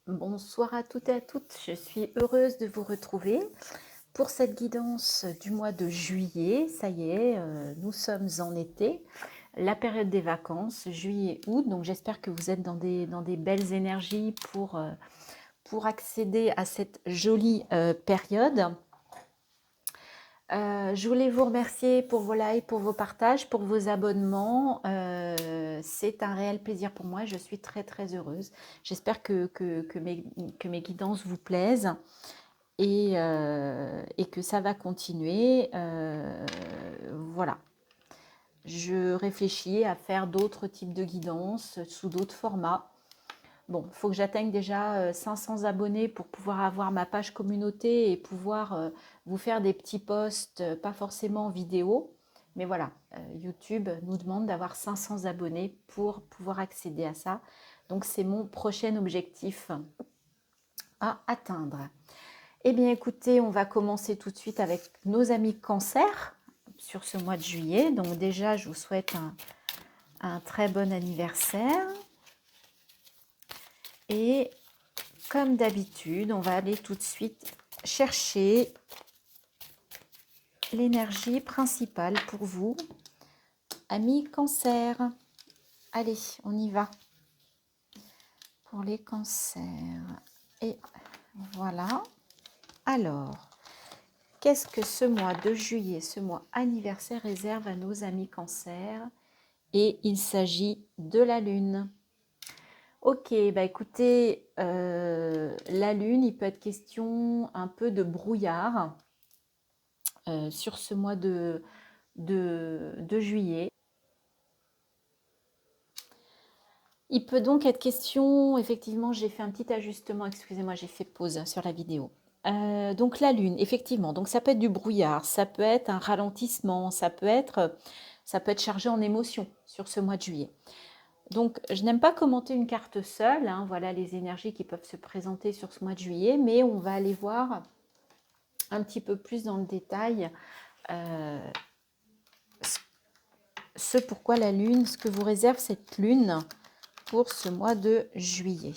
Bonsoir à toutes et à toutes, je suis heureuse de vous retrouver pour cette guidance du mois de juillet. Ça y est, nous sommes en été, la période des vacances, juillet-août, donc j'espère que vous êtes dans des belles énergies pour accéder à cette jolie période. Je voulais vous remercier pour vos likes, pour vos partages, pour vos abonnements. C'est un réel plaisir pour moi. Je suis très très heureuse. J'espère que mes guidances vous plaisent et que ça va continuer. Voilà. Je réfléchis à faire d'autres types de guidances sous d'autres formats. Bon, il faut que j'atteigne déjà 500 abonnés pour pouvoir avoir ma page communauté et pouvoir vous faire des petits posts, pas forcément en vidéo. Mais voilà, YouTube nous demande d'avoir 500 abonnés pour pouvoir accéder à ça. Donc c'est mon prochain objectif à atteindre. Eh bien écoutez, on va commencer tout de suite avec nos amis Cancer sur ce mois de juillet. Donc déjà, je vous souhaite un très bon anniversaire. Et comme d'habitude, on va aller tout de suite chercher l'énergie principale pour vous, amis Cancer. Allez, on y va pour les cancers. Et voilà. Alors, qu'est-ce que ce mois de juillet, ce mois anniversaire réserve à nos amis Cancer? Et il s'agit de la Lune. Ok, bah écoutez, la Lune, il peut être question un peu de brouillard sur ce mois de juillet. Il peut donc être question, effectivement, j'ai fait un petit ajustement, excusez-moi, j'ai fait pause sur la vidéo. Donc la Lune, effectivement, donc ça peut être du brouillard, ça peut être un ralentissement, ça peut être chargé en émotions sur ce mois de juillet. Donc, je n'aime pas commenter une carte seule, hein, voilà les énergies qui peuvent se présenter sur ce mois de juillet, mais on va aller voir un petit peu plus dans le détail ce pourquoi la Lune, ce que vous réserve cette Lune pour ce mois de juillet.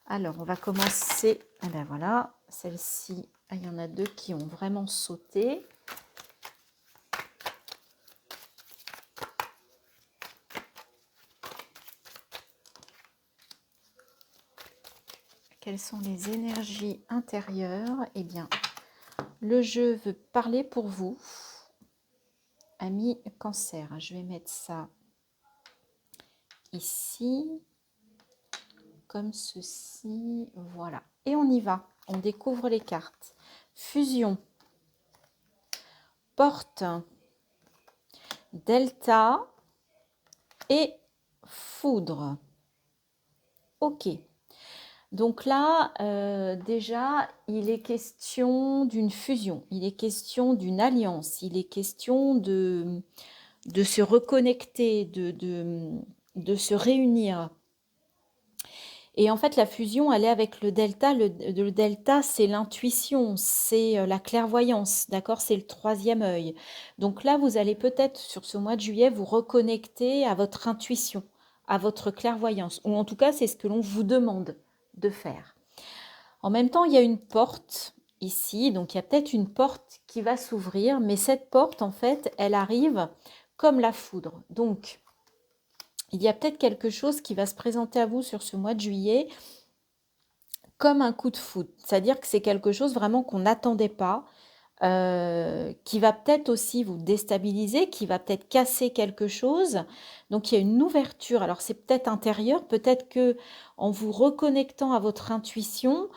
Alors, on va commencer, eh bien voilà, celle-ci, il y en a deux qui ont vraiment sauté. Quelles sont les énergies intérieures? Eh bien, le jeu veut parler pour vous, amis Cancer. Je vais mettre ça ici, comme ceci, voilà. Et on y va, on découvre les cartes. Fusion, porte, delta et foudre. Ok. Donc là, déjà, il est question d'une fusion, il est question d'une alliance, il est question de se reconnecter, de se réunir. Et en fait, la fusion, elle est avec le delta. Le delta, c'est l'intuition, c'est la clairvoyance, d'accord? C'est le troisième œil. Donc là, vous allez peut-être, sur ce mois de juillet, vous reconnecter à votre intuition, à votre clairvoyance. Ou en tout cas, c'est ce que l'on vous demande de faire. En même temps, il y a une porte ici. Donc, il y a peut-être une porte qui va s'ouvrir. Mais cette porte, en fait, elle arrive comme la foudre. Donc, il y a peut-être quelque chose qui va se présenter à vous sur ce mois de juillet comme un coup de foudre. C'est-à-dire que c'est quelque chose vraiment qu'on n'attendait pas, qui va peut-être aussi vous déstabiliser, qui va peut-être casser quelque chose. Donc il y a une ouverture. Alors c'est peut-être intérieur, peut-être que en vous reconnectant à votre intuition,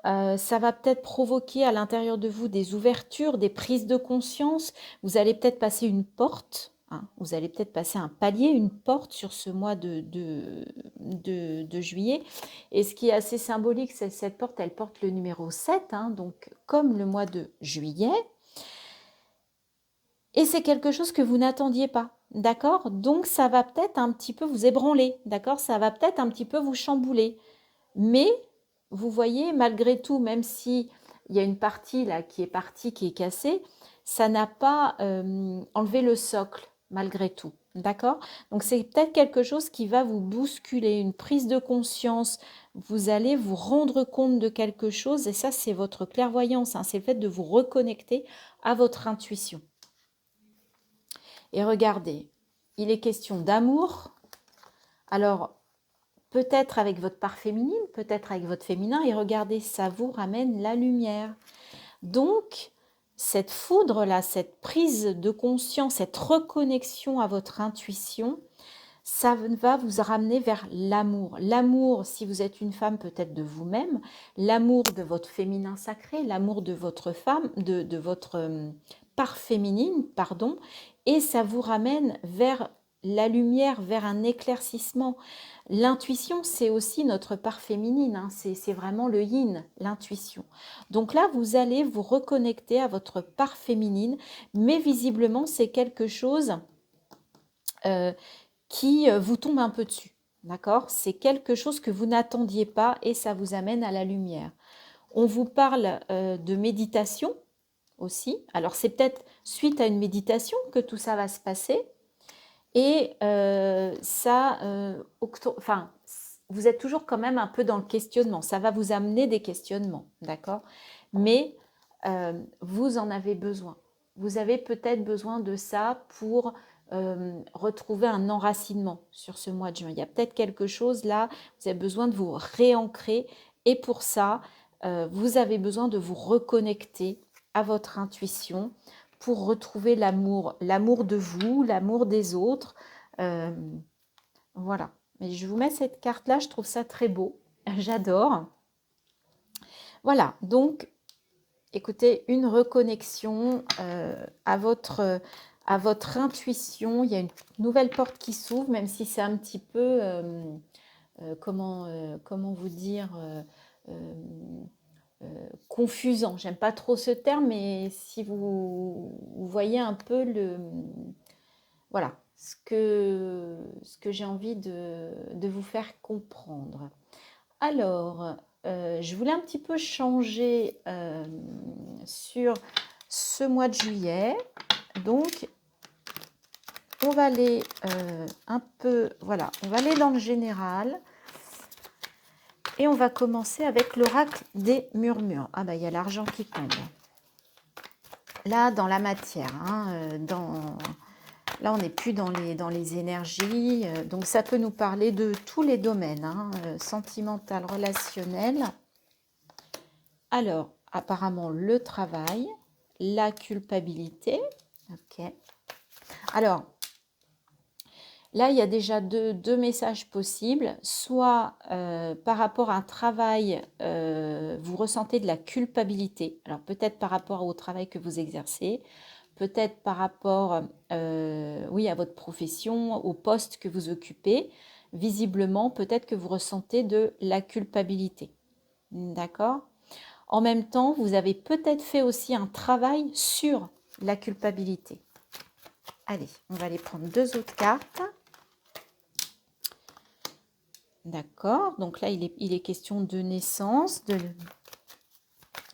ça va peut-être provoquer à l'intérieur de vous des ouvertures, des prises de conscience. Vous allez peut-être passer une porte, hein, vous allez peut-être passer un palier, une porte sur ce mois de juillet. Et ce qui est assez symbolique, c'est cette porte, elle porte le numéro 7, hein, donc comme le mois de juillet. Et c'est quelque chose que vous n'attendiez pas, d'accord? Donc ça va peut-être un petit peu vous ébranler, d'accord? Ça va peut-être un petit peu vous chambouler. Mais vous voyez, malgré tout, même si il y a une partie là qui est partie, qui est cassée, ça n'a pas enlevé le socle. malgré tout. D'accord? Donc, c'est peut-être quelque chose qui va vous bousculer, une prise de conscience. Vous allez vous rendre compte de quelque chose et ça, c'est votre clairvoyance, hein, c'est le fait de vous reconnecter à votre intuition. Et regardez, il est question d'amour. Alors, peut-être avec votre part féminine, peut-être avec votre féminin. Et regardez, ça vous ramène la lumière. Donc, cette foudre-là, cette prise de conscience, cette reconnexion à votre intuition, ça va vous ramener vers l'amour. L'amour, si vous êtes une femme, peut-être de vous-même, l'amour de votre féminin sacré, l'amour de votre femme, de votre part féminine, pardon, et ça vous ramène vers la lumière, vers un éclaircissement. L'intuition, c'est aussi notre part féminine, hein, c'est vraiment le yin, l'intuition. Donc là, vous allez vous reconnecter à votre part féminine, mais visiblement, c'est quelque chose qui vous tombe un peu dessus. D'accord? C'est quelque chose que vous n'attendiez pas et ça vous amène à la lumière. On vous parle de méditation aussi. Alors, c'est peut-être suite à une méditation que tout ça va se passer. Et enfin, vous êtes toujours quand même un peu dans le questionnement. Ça va vous amener des questionnements, d'accord? Mais vous en avez besoin. Vous avez peut-être besoin de ça pour retrouver un enracinement sur ce mois de juin. Il y a peut-être quelque chose là, vous avez besoin de vous réancrer. Et pour ça, vous avez besoin de vous reconnecter à votre intuition pour retrouver l'amour de vous, l'amour des autres. Voilà. Mais je vous mets cette carte-là, je trouve ça très beau. J'adore. Voilà, donc, écoutez, une reconnexion à votre intuition. Il y a une nouvelle porte qui s'ouvre, même si c'est un petit peu, comment vous dire, confusant. J'aime pas trop ce terme, mais si vous voyez un peu voilà, ce que j'ai envie de vous faire comprendre. Alors, je voulais un petit peu changer sur ce mois de juillet. Donc, on va aller un peu, voilà, on va aller dans le général. Et on va commencer avec l'oracle des murmures. Ah bah, il y a l'argent qui tombe. Là, dans la matière, hein, là, on n'est plus dans les énergies. Donc, ça peut nous parler de tous les domaines, hein, sentimental, relationnel. Alors, apparemment, le travail, la culpabilité. Ok. Alors, là, il y a déjà deux messages possibles. Soit par rapport à un travail, vous ressentez de la culpabilité. Alors, peut-être par rapport au travail que vous exercez. Peut-être par rapport oui, à votre profession, au poste que vous occupez. Visiblement, peut-être que vous ressentez de la culpabilité. D'accord? En même temps, vous avez peut-être fait aussi un travail sur la culpabilité. Allez, on va aller prendre deux autres cartes. D'accord, donc là, il est question de naissance,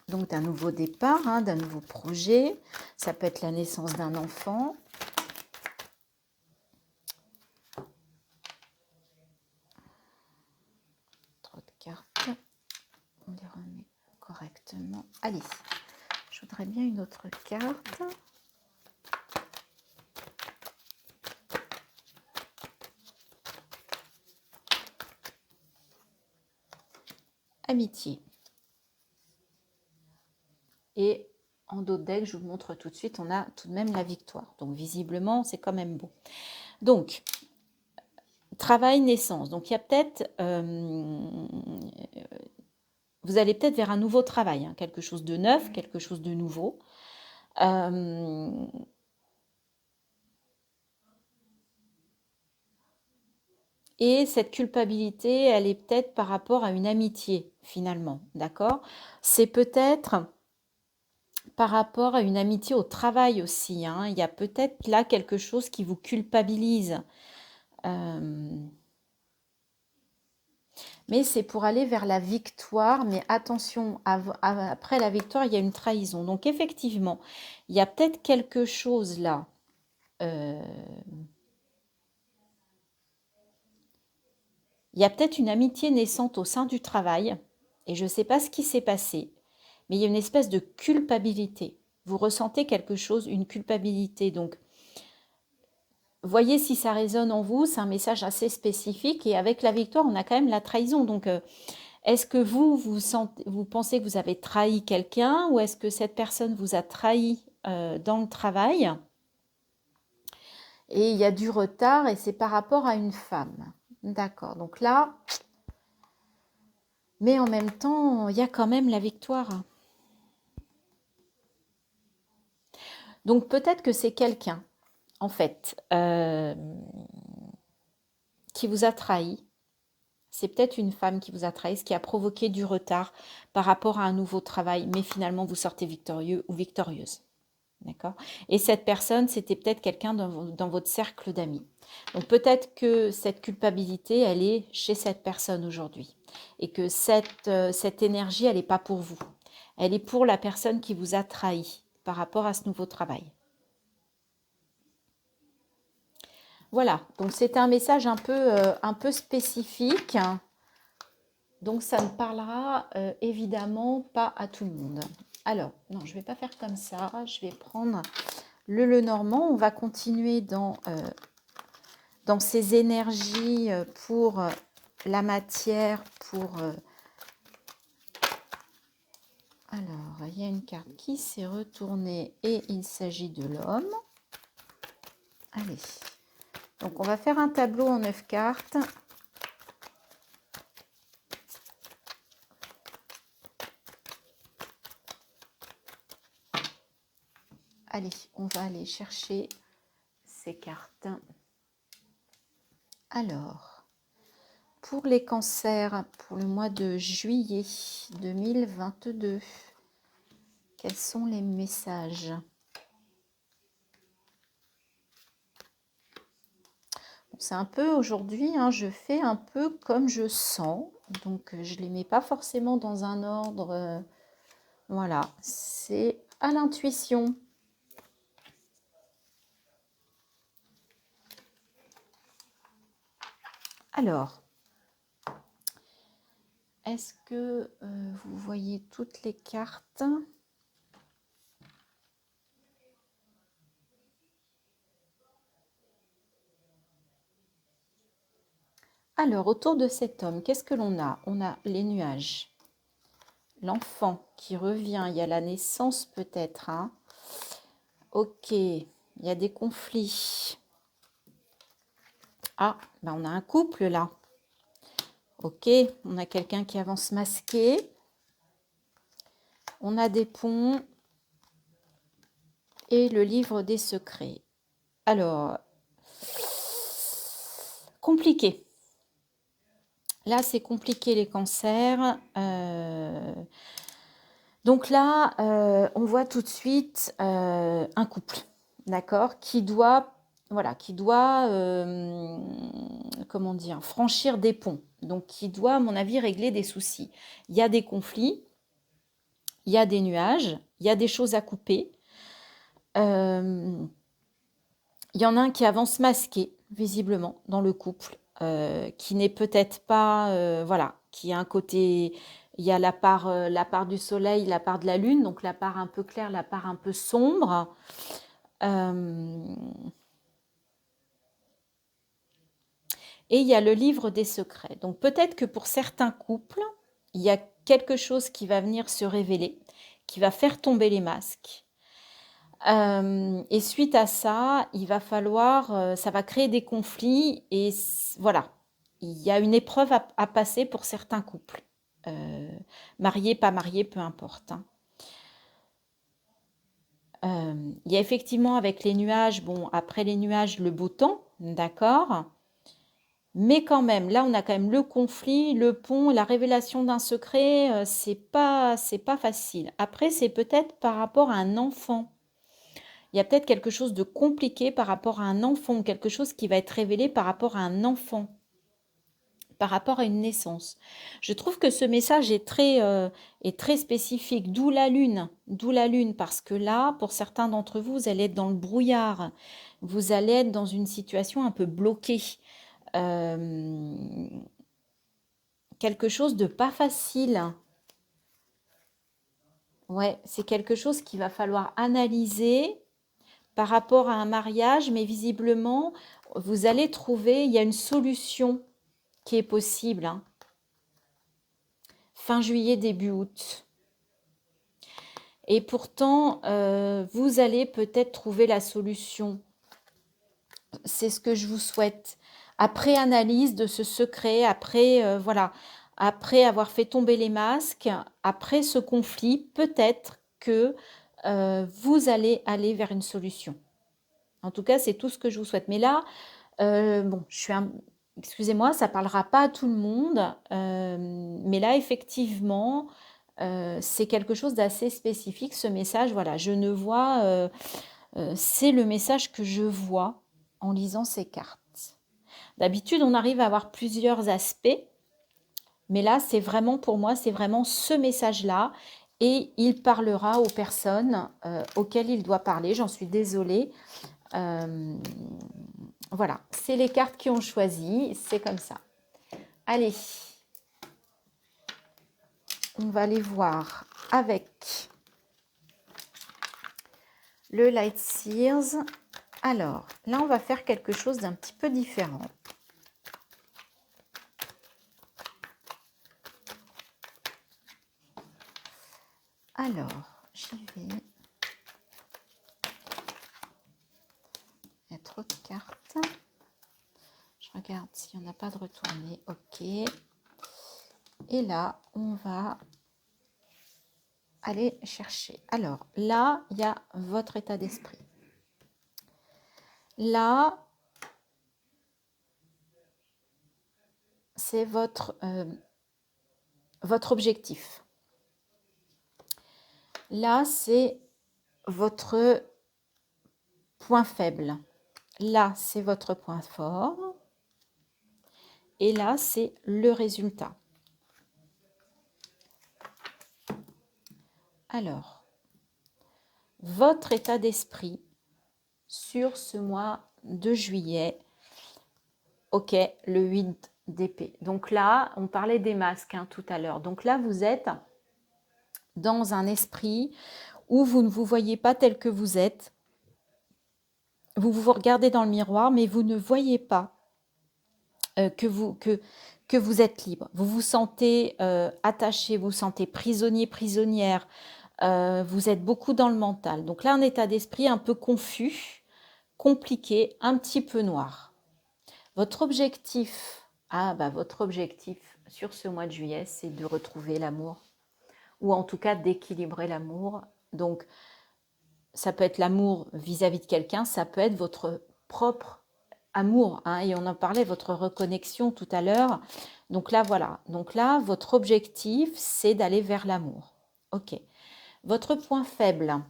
donc d'un nouveau départ, hein, d'un nouveau projet. Ça peut être la naissance d'un enfant. Trop de cartes. On les remet correctement. Allez, je voudrais bien une autre carte. Amitié. Et en dos de deck, je vous montre tout de suite, on a tout de même la victoire. Donc visiblement, c'est quand même beau. Donc, travail, naissance. Donc il y a peut-être, vous allez peut-être vers un nouveau travail, hein, quelque chose de neuf, quelque chose de nouveau. Et cette culpabilité, elle est peut-être par rapport à une amitié, finalement, d'accord? C'est peut-être par rapport à une amitié au travail aussi, hein. Il y a peut-être là quelque chose qui vous culpabilise. Mais c'est pour aller vers la victoire. Mais attention, après la victoire, il y a une trahison. Donc effectivement, il y a peut-être quelque chose là il y a peut-être une amitié naissante au sein du travail, et je ne sais pas ce qui s'est passé, mais il y a une espèce de culpabilité. Vous ressentez quelque chose, une culpabilité. Donc, voyez si ça résonne en vous, c'est un message assez spécifique, et avec la victoire, on a quand même la trahison. Donc, est-ce que vous pensez que vous avez trahi quelqu'un, ou est-ce que cette personne vous a trahi dans le travail? Et il y a du retard, et c'est par rapport à une femme. D'accord, donc là, mais en même temps, il y a quand même la victoire. Donc peut-être que c'est quelqu'un, en fait, qui vous a trahi. C'est peut-être une femme qui vous a trahi, ce qui a provoqué du retard par rapport à un nouveau travail, mais finalement vous sortez victorieux ou victorieuse. D'accord? Et cette personne, c'était peut-être quelqu'un dans votre cercle d'amis. Donc peut-être que cette culpabilité, elle est chez cette personne aujourd'hui. Et que cette énergie, elle n'est pas pour vous. Elle est pour la personne qui vous a trahi par rapport à ce nouveau travail. Voilà, donc c'est un message un peu spécifique. Donc ça ne parlera évidemment pas à tout le monde. Alors, non, je ne vais pas faire comme ça. Je vais prendre le Lenormand. On va continuer dans ces énergies pour la matière, pour... Alors, il y a une carte qui s'est retournée et il s'agit de l'homme. Allez. Donc, on va faire un tableau en 9 cartes. Allez, on va aller chercher ces cartes. Alors, pour les cancers, pour le mois de juillet 2022, quels sont les messages ? C'est un peu aujourd'hui, hein, je fais un peu comme je sens. Donc, je ne les mets pas forcément dans un ordre. Voilà, c'est à l'intuition. Alors, est-ce que vous voyez toutes les cartes ? Alors, autour de cet homme, qu'est-ce que l'on a ? On a les nuages, l'enfant qui revient, il y a la naissance peut-être. Hein. Ok, il y a des conflits. Ah, ben on a un couple là. Ok, on a quelqu'un qui avance masqué. On a des ponts et le livre des secrets. Alors, compliqué. Là, c'est compliqué les cancers. Donc là, on voit tout de suite un couple, d'accord, qui doit, comment dire, franchir des ponts. Donc, qui doit, à mon avis, régler des soucis. Il y a des conflits, il y a des nuages, il y a des choses à couper. Il y en a un qui avance masqué, visiblement, dans le couple, qui n'est peut-être pas, voilà, qui a un côté, il y a la part du soleil, la part de la lune, donc la part un peu claire, la part un peu sombre. Et il y a le livre des secrets. Donc peut-être que pour certains couples, il y a quelque chose qui va venir se révéler, qui va faire tomber les masques. Et suite à ça, il va falloir, ça va créer des conflits et voilà, il y a une épreuve à passer pour certains couples, mariés, pas mariés, peu importe. Hein. Il y a effectivement avec les nuages, bon, après les nuages, le beau temps, d'accord, mais quand même, là, on a quand même le conflit, le pont, la révélation d'un secret, c'est pas facile. Après, c'est peut-être par rapport à un enfant. Il y a peut-être quelque chose de compliqué par rapport à un enfant, quelque chose qui va être révélé par rapport à un enfant. par rapport à une naissance. Je trouve que ce message est très spécifique, d'où la lune, parce que là, pour certains d'entre vous, vous allez être dans le brouillard, vous allez être dans une situation un peu bloquée, euh, quelque chose de pas facile. Ouais, c'est quelque chose qu'il va falloir analyser par rapport à un mariage, mais visiblement, vous allez trouver, il y a une solution qui est possible, hein. Fin juillet, début août. Et pourtant, vous allez peut-être trouver la solution. C'est ce que je vous souhaite. Après analyse de ce secret, après, voilà, après avoir fait tomber les masques, après ce conflit, peut-être que vous allez aller vers une solution. En tout cas, c'est tout ce que je vous souhaite. Mais là, bon, excusez-moi, ça ne parlera pas à tout le monde, mais là, effectivement, c'est quelque chose d'assez spécifique, ce message. Voilà, je ne vois, c'est le message que je vois en lisant ces cartes. D'habitude, on arrive à avoir plusieurs aspects, mais là, c'est vraiment, pour moi, c'est vraiment ce message-là, et il parlera aux personnes auxquelles il doit parler. J'en suis désolée. Voilà, c'est les cartes qui ont choisi, c'est comme ça. Allez, on va aller voir avec le Light Seers. Alors, là, on va faire quelque chose d'un petit peu différent. Alors, j'y vais. Il y a trop de cartes. Je regarde s'il n'y en a pas de retourné. Ok. Et là, on va aller chercher. Alors, là, il y a votre état d'esprit. Là, c'est votre objectif. Là, c'est votre point faible. Là, c'est votre point fort. Et là, c'est le résultat. Alors, votre état d'esprit sur ce mois de juillet. Ok, le 8 d'épée. Donc là, on parlait des masques tout à l'heure. Donc là, vous êtes dans un esprit où vous ne vous voyez pas tel que vous êtes. Vous vous regardez dans le miroir, mais vous ne voyez pas que vous êtes libre. Vous vous sentez attaché, vous vous sentez prisonnier, prisonnière. Vous êtes beaucoup dans le mental. Donc là, un état d'esprit un peu confus, compliqué, un petit peu noir. Votre objectif, votre objectif sur ce mois de juillet, c'est de retrouver l'amour, ou en tout cas d'équilibrer l'amour. Donc, ça peut être l'amour vis-à-vis de quelqu'un, ça peut être votre propre amour, et on en parlait, votre reconnexion tout à l'heure. Donc là, voilà. Donc là, votre objectif, c'est d'aller vers l'amour. Ok. Votre point faible,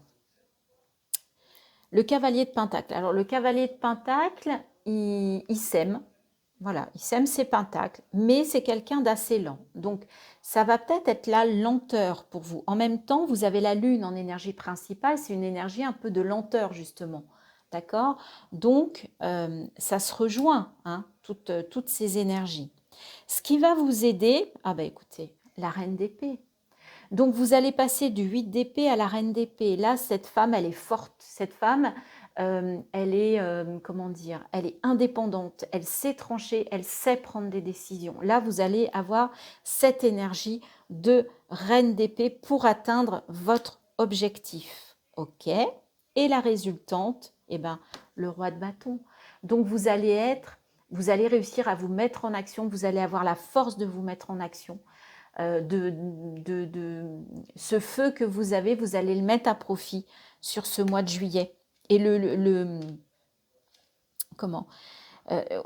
le cavalier de Pentacle. Alors, le cavalier de Pentacle, il sème. Voilà, il sème ses pentacles, mais c'est quelqu'un d'assez lent. Donc, ça va peut-être être la lenteur pour vous. En même temps, vous avez la lune en énergie principale, c'est une énergie un peu de lenteur, justement. D'accord? Donc, ça se rejoint, toutes ces énergies. Ce qui va vous aider, écoutez, la reine d'épée. Donc, vous allez passer du 8 d'épée à la reine d'épée. Là, cette femme, elle est forte. Cette femme, elle est, comment dire, elle est indépendante. Elle sait trancher, elle sait prendre des décisions. Là, vous allez avoir cette énergie de reine d'épée pour atteindre votre objectif. OK? Et la résultante, le roi de bâton. Donc, vous allez réussir à vous mettre en action. Vous allez avoir la force de vous mettre en action. Ce feu que vous avez, vous allez le mettre à profit sur ce mois de juillet. Et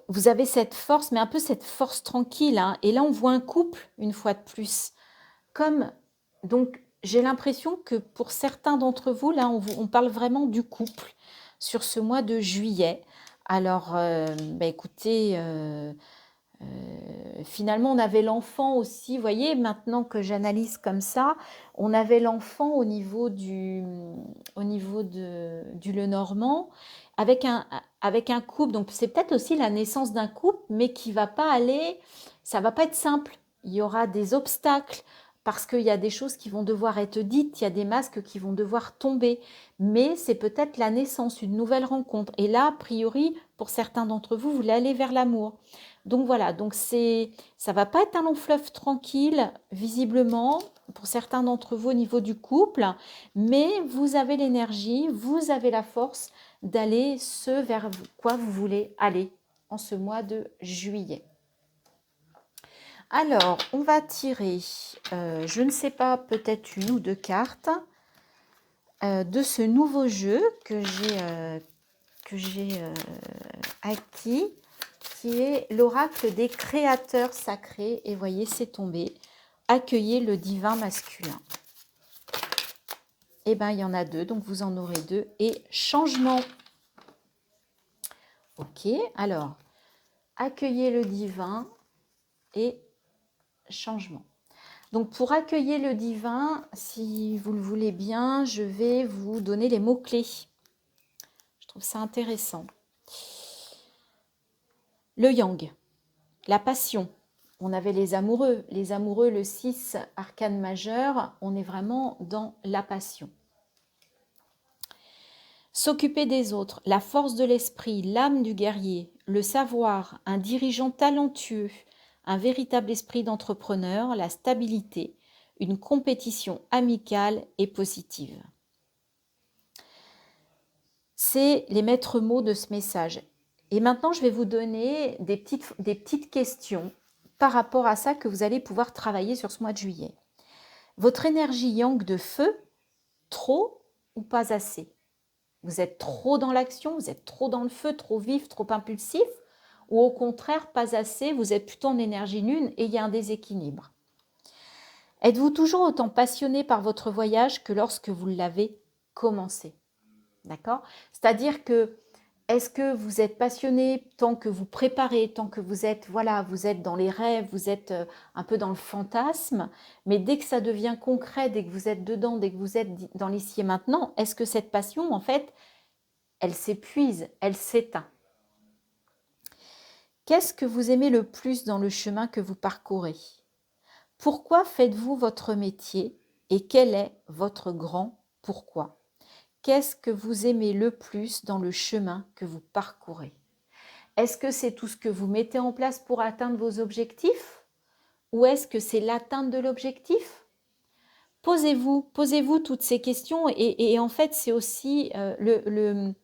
vous avez cette force, mais un peu cette force tranquille. Et là, on voit un couple, une fois de plus. Donc, j'ai l'impression que pour certains d'entre vous, là, on parle vraiment du couple sur ce mois de juillet. Alors, écoutez... Finalement, on avait l'enfant aussi, vous voyez, maintenant que j'analyse comme ça, on avait l'enfant au niveau du Lenormand avec un couple. Donc, c'est peut-être aussi la naissance d'un couple, mais qui va pas aller, ça va pas être simple. Il y aura des obstacles parce qu'il y a des choses qui vont devoir être dites, il y a des masques qui vont devoir tomber. Mais c'est peut-être la naissance, une nouvelle rencontre. Et là, a priori, pour certains d'entre vous, vous voulez aller vers l'amour. Donc voilà, donc ça va pas être un long fleuve tranquille, visiblement, pour certains d'entre vous au niveau du couple, mais vous avez l'énergie, vous avez la force d'aller ce vers quoi vous voulez aller en ce mois de juillet. Alors, on va tirer, je ne sais pas, peut-être une ou deux cartes de ce nouveau jeu que j'ai acquis, qui est l'oracle des créateurs sacrés. Et voyez, c'est tombé. Accueillez le divin masculin. Et bien, il y en a deux, donc vous en aurez deux. Et changement. Ok, alors, accueillez le divin et changement. Donc, pour accueillir le divin, si vous le voulez bien, je vais vous donner les mots-clés. Je trouve ça intéressant. Le yang, la passion. On avait les amoureux, le 6, arcane majeur, on est vraiment dans la passion. S'occuper des autres, la force de l'esprit, l'âme du guerrier, le savoir, un dirigeant talentueux, un véritable esprit d'entrepreneur, la stabilité, une compétition amicale et positive. C'est les maîtres mots de ce message. Et maintenant, je vais vous donner des petites questions par rapport à ça que vous allez pouvoir travailler sur ce mois de juillet. Votre énergie yang de feu, trop ou pas assez? Vous êtes trop dans l'action, vous êtes trop dans le feu, trop vif, trop impulsif? Ou au contraire, pas assez, vous êtes plutôt en énergie lune et il y a un déséquilibre? Êtes-vous toujours autant passionné par votre voyage que lorsque vous l'avez commencé? D'accord? C'est-à-dire que, est-ce que vous êtes passionné tant que vous préparez, tant que vous êtes, voilà, vous êtes dans les rêves, vous êtes un peu dans le fantasme, mais dès que ça devient concret, dès que vous êtes dedans, dès que vous êtes dans l'ici et maintenant, est-ce que cette passion, en fait, elle s'épuise, elle s'éteint? Qu'est-ce que vous aimez le plus dans le chemin que vous parcourez? Pourquoi faites-vous votre métier et quel est votre grand pourquoi? Qu'est-ce que vous aimez le plus dans le chemin que vous parcourez? Est-ce que c'est tout ce que vous mettez en place pour atteindre vos objectifs? Ou est-ce que c'est l'atteinte de l'objectif? Posez-vous toutes ces questions et en fait, c'est aussi le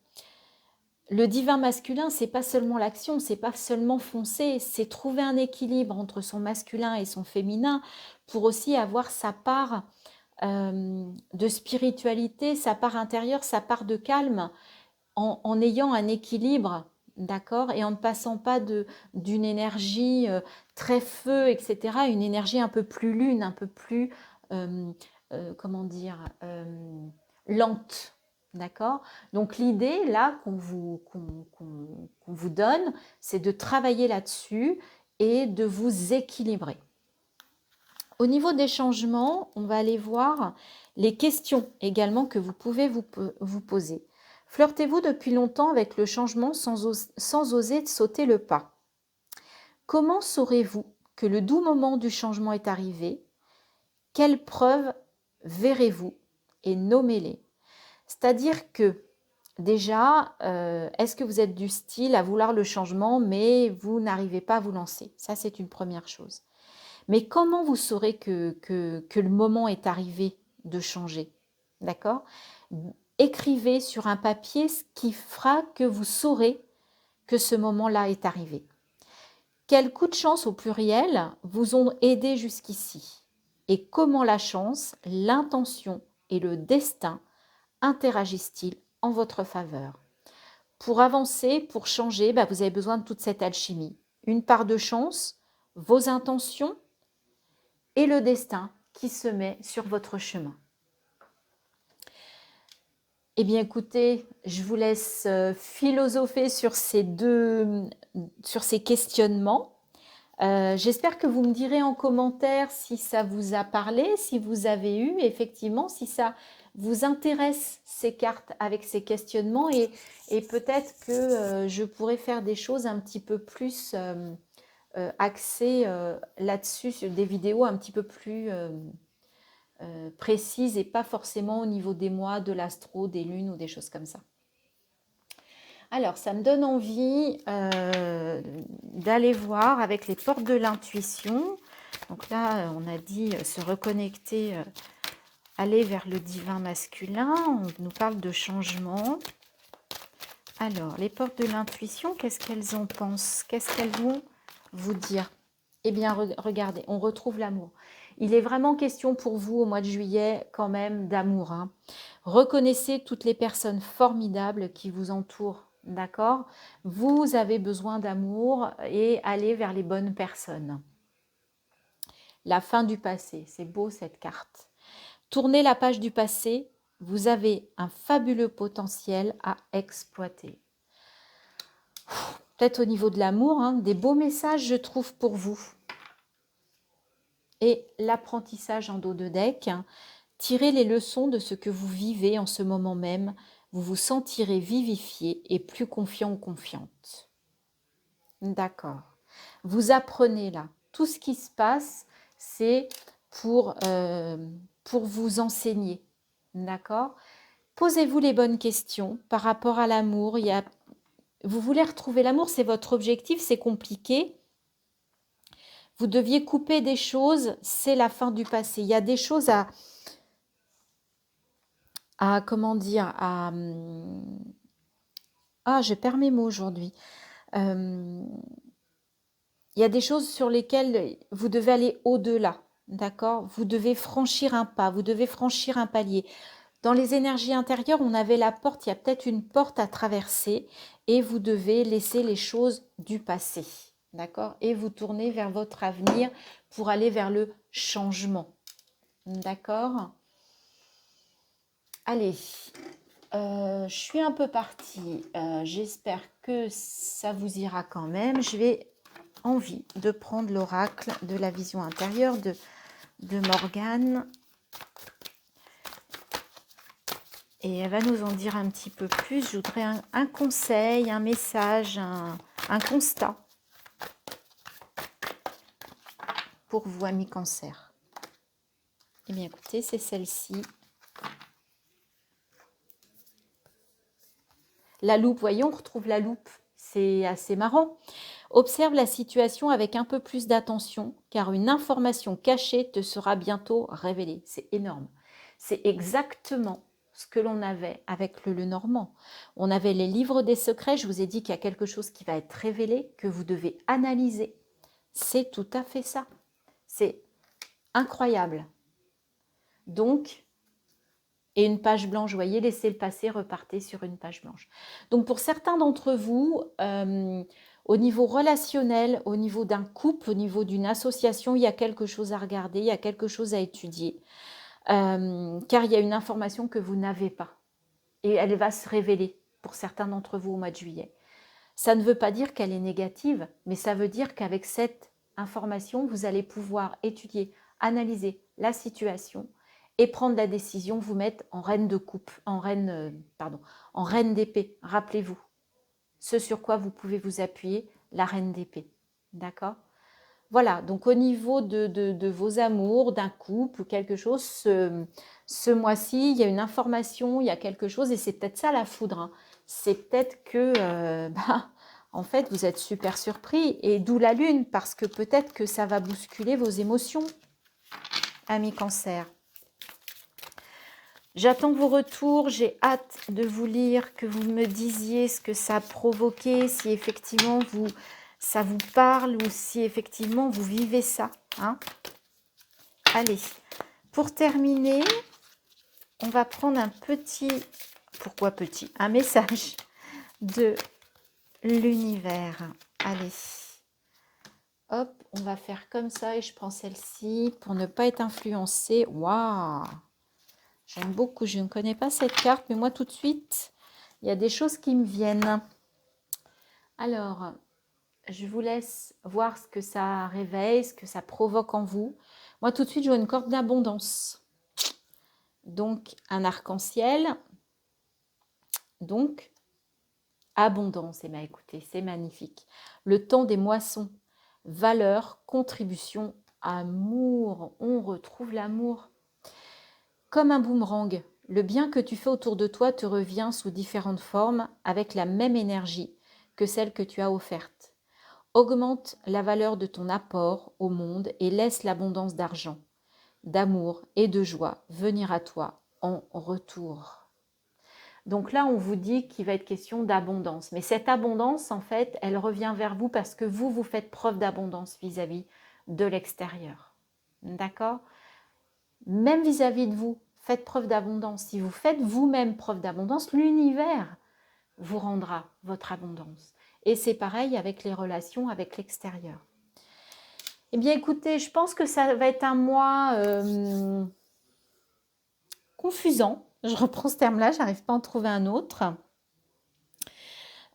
divin masculin, c'est pas seulement l'action, c'est pas seulement foncer, c'est trouver un équilibre entre son masculin et son féminin pour aussi avoir sa part de spiritualité, sa part intérieure, sa part de calme, en ayant un équilibre, d'accord, et en ne passant pas d'une énergie très feu, etc., à une énergie un peu plus lune, un peu plus, comment dire, lente, d'accord. Donc l'idée là qu'on vous donne, c'est de travailler là-dessus et de vous équilibrer. Au niveau des changements, on va aller voir les questions également que vous pouvez vous poser. Flirtez-vous depuis longtemps avec le changement sans oser sauter le pas? Comment saurez-vous que le doux moment du changement est arrivé? Quelles preuves verrez-vous? Et nommez-les. C'est-à-dire que déjà, est-ce que vous êtes du style à vouloir le changement mais vous n'arrivez pas à vous lancer? Ça, c'est une première chose. Mais comment vous saurez que le moment est arrivé de changer? D'accord? Écrivez sur un papier ce qui fera que vous saurez que ce moment-là est arrivé. Quels coups de chance au pluriel vous ont aidé jusqu'ici? Et comment la chance, l'intention et le destin interagissent-ils en votre faveur? Pour avancer, pour changer, vous avez besoin de toute cette alchimie. Une part de chance, vos intentions, et le destin qui se met sur votre chemin. Eh bien, écoutez, je vous laisse philosopher sur ces questionnements. J'espère que vous me direz en commentaire si ça vous a parlé, si vous avez eu effectivement, si ça vous intéresse ces cartes avec ces questionnements et peut-être que je pourrais faire des choses un petit peu plus axées là-dessus, sur des vidéos un petit peu plus précises et pas forcément au niveau des mois, de l'astro, des lunes ou des choses comme ça. Alors, ça me donne envie d'aller voir avec les portes de l'intuition. Donc là, on a dit se reconnecter, aller vers le divin masculin. On nous parle de changement. Alors, les portes de l'intuition, qu'est-ce qu'elles en pensent? Qu'est-ce qu'elles vont vous dire? Eh bien, regardez, on retrouve l'amour. Il est vraiment question pour vous au mois de juillet quand même d'amour, hein. Reconnaissez toutes les personnes formidables qui vous entourent, d'accord? Vous avez besoin d'amour et allez vers les bonnes personnes. La fin du passé, c'est beau cette carte. Tournez la page du passé, vous avez un fabuleux potentiel à exploiter. Peut-être au niveau de l'amour, hein, des beaux messages je trouve pour vous. Et l'apprentissage en dos de deck, hein, tirez les leçons de ce que vous vivez en ce moment même, vous vous sentirez vivifié et plus confiant ou confiante. D'accord. Vous apprenez là. Tout ce qui se passe, c'est pour vous enseigner. D'accord? Posez-vous les bonnes questions par rapport à l'amour. Vous voulez retrouver l'amour, c'est votre objectif, c'est compliqué. Vous deviez couper des choses, c'est la fin du passé. Il y a des choses comment dire, je perds mes mots aujourd'hui. Il y a des choses sur lesquelles vous devez aller au-delà, d'accord? Vous devez franchir un pas, vous devez franchir un palier. Dans les énergies intérieures, on avait la porte, il y a peut-être une porte à traverser et vous devez laisser les choses du passé, d'accord? Et vous tourner vers votre avenir pour aller vers le changement, d'accord? Allez, je suis un peu partie. J'espère que ça vous ira quand même. Je vais envie de prendre l'oracle de la vision intérieure de Morgane. Et elle va nous en dire un petit peu plus. Je voudrais un conseil, un message, un constat pour vous, amis Cancer. Eh bien, écoutez, c'est celle-ci. La loupe, voyons, on retrouve la loupe. C'est assez marrant. Observe la situation avec un peu plus d'attention, car une information cachée te sera bientôt révélée. C'est énorme. C'est exactement ce que l'on avait avec le Lenormand. On avait les livres des secrets. Je vous ai dit qu'il y a quelque chose qui va être révélé, que vous devez analyser. C'est tout à fait ça. C'est incroyable. Donc, et une page blanche, vous voyez, laissez le passé, repartez sur une page blanche. Donc, pour certains d'entre vous, au niveau relationnel, au niveau d'un couple, au niveau d'une association, il y a quelque chose à regarder, il y a quelque chose à étudier, car il y a une information que vous n'avez pas. Et elle va se révéler pour certains d'entre vous au mois de juillet. Ça ne veut pas dire qu'elle est négative, mais ça veut dire qu'avec cette information, vous allez pouvoir étudier, analyser la situation et prendre la décision, vous mettre en reine de coupe, en reine d'épée. Rappelez-vous, ce sur quoi vous pouvez vous appuyer, la reine d'épée. D'accord? Voilà, donc au niveau de vos amours, d'un couple ou quelque chose, ce mois-ci, il y a une information, il y a quelque chose, et c'est peut-être ça la foudre, hein. C'est peut-être que, en fait, vous êtes super surpris, et d'où la lune, parce que peut-être que ça va bousculer vos émotions, amis Cancer. J'attends vos retours, j'ai hâte de vous lire, que vous me disiez ce que ça a provoqué, si effectivement ça vous parle ou si effectivement vous vivez ça, hein. Allez, pour terminer, on va prendre un petit, pourquoi petit, un message de l'univers. Allez, hop, on va faire comme ça et je prends celle-ci pour ne pas être influencée. Waouh! J'aime beaucoup, je ne connais pas cette carte, mais moi tout de suite, il y a des choses qui me viennent. Alors, Je vous laisse voir ce que ça réveille, ce que ça provoque en vous. Moi, tout de suite, je vois une corde d'abondance. Donc, un arc-en-ciel. Donc, abondance. Eh bien, écoutez, c'est magnifique. Le temps des moissons. Valeur, contribution, amour. On retrouve l'amour. Comme un boomerang, le bien que tu fais autour de toi te revient sous différentes formes avec la même énergie que celle que tu as offerte. Augmente la valeur de ton apport au monde et laisse l'abondance d'argent, d'amour et de joie venir à toi en retour. Donc là, on vous dit qu'il va être question d'abondance. Mais cette abondance, en fait, elle revient vers vous parce que vous faites preuve d'abondance vis-à-vis de l'extérieur. D'accord? Même vis-à-vis de vous, faites preuve d'abondance. Si vous faites vous-même preuve d'abondance, l'univers vous rendra votre abondance. Et c'est pareil avec les relations avec l'extérieur. Eh bien, écoutez, je pense que ça va être un mois confusant. Je reprends ce terme-là, j'arrive pas à en trouver un autre.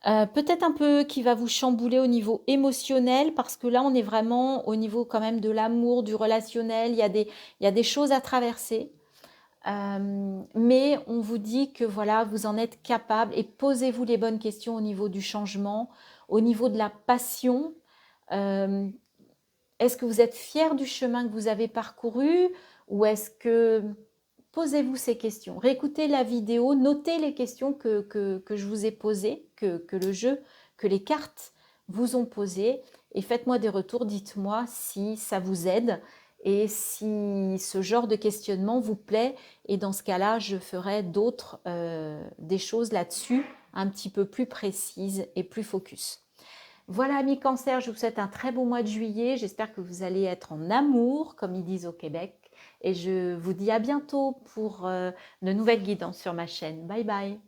Peut-être un peu qui va vous chambouler au niveau émotionnel, parce que là, on est vraiment au niveau quand même de l'amour, du relationnel. Il y a des choses à traverser. Mais on vous dit que voilà, vous en êtes capable et posez-vous les bonnes questions au niveau du changement, au niveau de la passion. Est-ce que vous êtes fier du chemin que vous avez parcouru ou est-ce que... Posez-vous ces questions. Réécoutez la vidéo, notez les questions que je vous ai posées, que le jeu, que les cartes vous ont posées et faites-moi des retours. Dites-moi si ça vous aide et si ce genre de questionnement vous plaît. Et dans ce cas-là, je ferai d'autres, des choses là-dessus un petit peu plus précises et plus focus. Voilà, amis Cancer, je vous souhaite un très beau mois de juillet. J'espère que vous allez être en amour, comme ils disent au Québec. Et je vous dis à bientôt pour de nouvelles guidances sur ma chaîne. Bye bye.